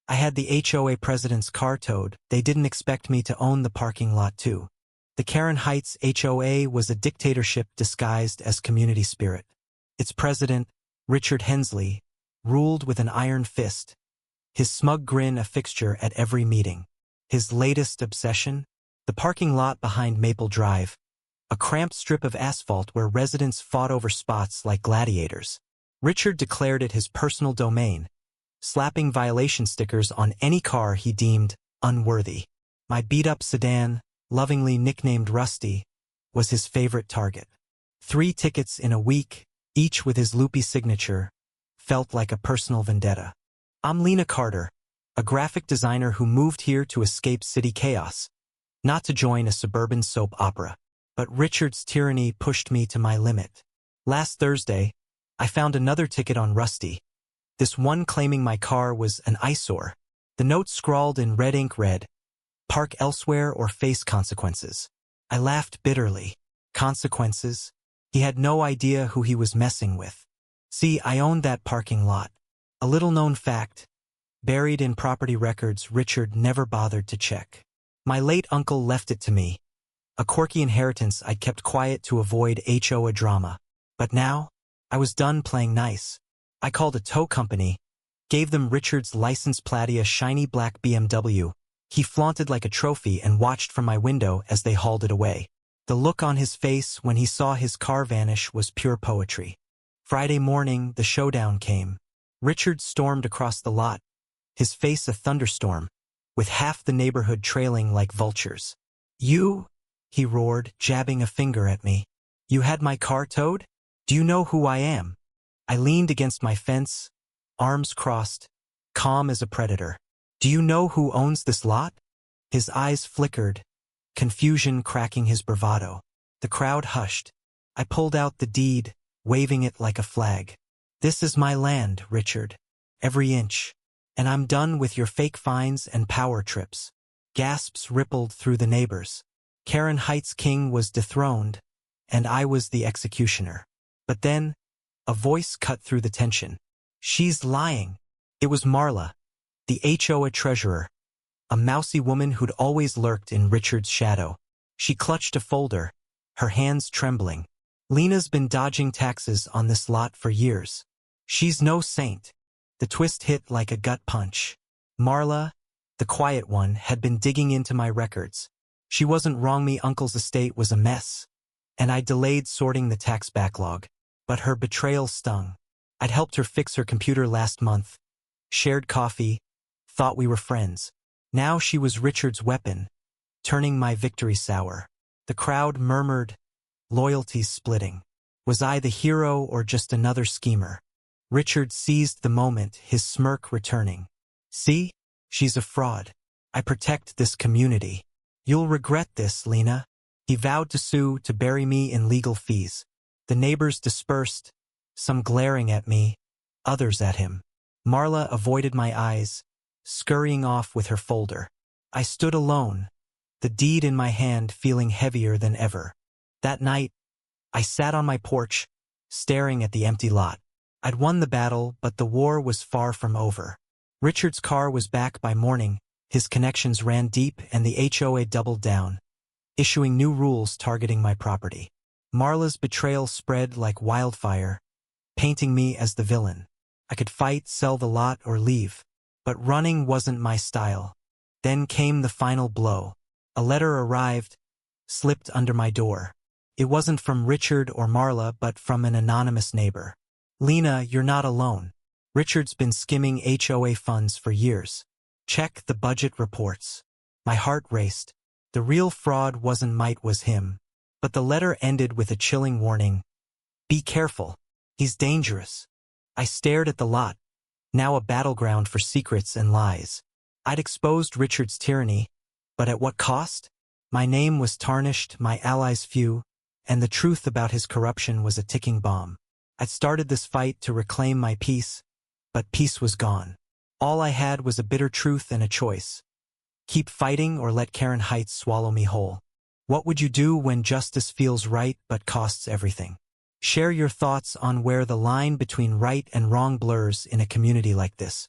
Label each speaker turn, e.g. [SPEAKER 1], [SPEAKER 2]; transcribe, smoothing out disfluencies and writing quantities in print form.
[SPEAKER 1] I had the HOA president's car towed. They didn't expect me to own the parking lot too. The Karen Heights HOA was a dictatorship disguised as community spirit. Its president, Richard Hensley, ruled with an iron fist, his smug grin a fixture at every meeting. His latest obsession? The parking lot behind Maple Drive, a cramped strip of asphalt where residents fought over spots like gladiators. Richard declared it his personal domain, slapping violation stickers on any car he deemed unworthy. My beat-up sedan, lovingly nicknamed Rusty, was his favorite target. 3 tickets in a week, each with his loopy signature, felt like a personal vendetta. I'm Lena Carter, a graphic designer who moved here to escape city chaos, not to join a suburban soap opera. But Richard's tyranny pushed me to my limit. Last Thursday, I found another ticket on Rusty, this one claiming my car was an eyesore. The note scrawled in red ink read, "Park elsewhere or face consequences." I laughed bitterly. Consequences? He had no idea who he was messing with. See, I owned that parking lot. A little-known fact, buried in property records Richard never bothered to check. My late uncle left it to me, a quirky inheritance I'd kept quiet to avoid HOA drama. But now, I was done playing nice. I called a tow company, gave them Richard's license plate, a shiny black BMW. He flaunted like a trophy and watched from my window as they hauled it away. The look on his face when he saw his car vanish was pure poetry. Friday morning, the showdown came. Richard stormed across the lot, his face a thunderstorm, with half the neighborhood trailing like vultures. "You?" he roared, jabbing a finger at me. "You had my car towed? Do you know who I am?" I leaned against my fence, arms crossed, calm as a predator. "Do you know who owns this lot?" His eyes flickered, confusion cracking his bravado. The crowd hushed. I pulled out the deed, waving it like a flag. "This is my land, Richard. Every inch. And I'm done with your fake fines and power trips." Gasps rippled through the neighbors. Karen Heights' king was dethroned, and I was the executioner. But then, a voice cut through the tension. "She's lying." It was Marla, the HOA treasurer, a mousy woman who'd always lurked in Richard's shadow. She clutched a folder, her hands trembling. "Lena's been dodging taxes on this lot for years. She's no saint." The twist hit like a gut punch. Marla, the quiet one, had been digging into my records. She wasn't wrong, me uncle's estate was a mess, and I delayed sorting the tax backlog. But her betrayal stung. I'd helped her fix her computer last month, shared coffee, thought we were friends. Now she was Richard's weapon, turning my victory sour. The crowd murmured, loyalties splitting. Was I the hero or just another schemer? Richard seized the moment, his smirk returning. "See? She's a fraud. I protect this community. You'll regret this, Lena." He vowed to sue, to bury me in legal fees. The neighbors dispersed, some glaring at me, others at him. Marla avoided my eyes, scurrying off with her folder. I stood alone, the deed in my hand feeling heavier than ever. That night, I sat on my porch, staring at the empty lot. I'd won the battle, but the war was far from over. Richard's car was back by morning, his connections ran deep, and the HOA doubled down, issuing new rules targeting my property. Marla's betrayal spread like wildfire, painting me as the villain. I could fight, sell the lot, or leave, but running wasn't my style. Then came the final blow. A letter arrived, slipped under my door. It wasn't from Richard or Marla, but from an anonymous neighbor. "Lena, you're not alone. Richard's been skimming HOA funds for years. Check the budget reports." My heart raced. The real fraud wasn't might, was him. But the letter ended with a chilling warning. "Be careful. He's dangerous." I stared at the lot, now a battleground for secrets and lies. I'd exposed Richard's tyranny, but at what cost? My name was tarnished, my allies few, and the truth about his corruption was a ticking bomb. I'd started this fight to reclaim my peace, but peace was gone. All I had was a bitter truth and a choice. Keep fighting or let Karen Heights swallow me whole. What would you do when justice feels right but costs everything? Share your thoughts on where the line between right and wrong blurs in a community like this.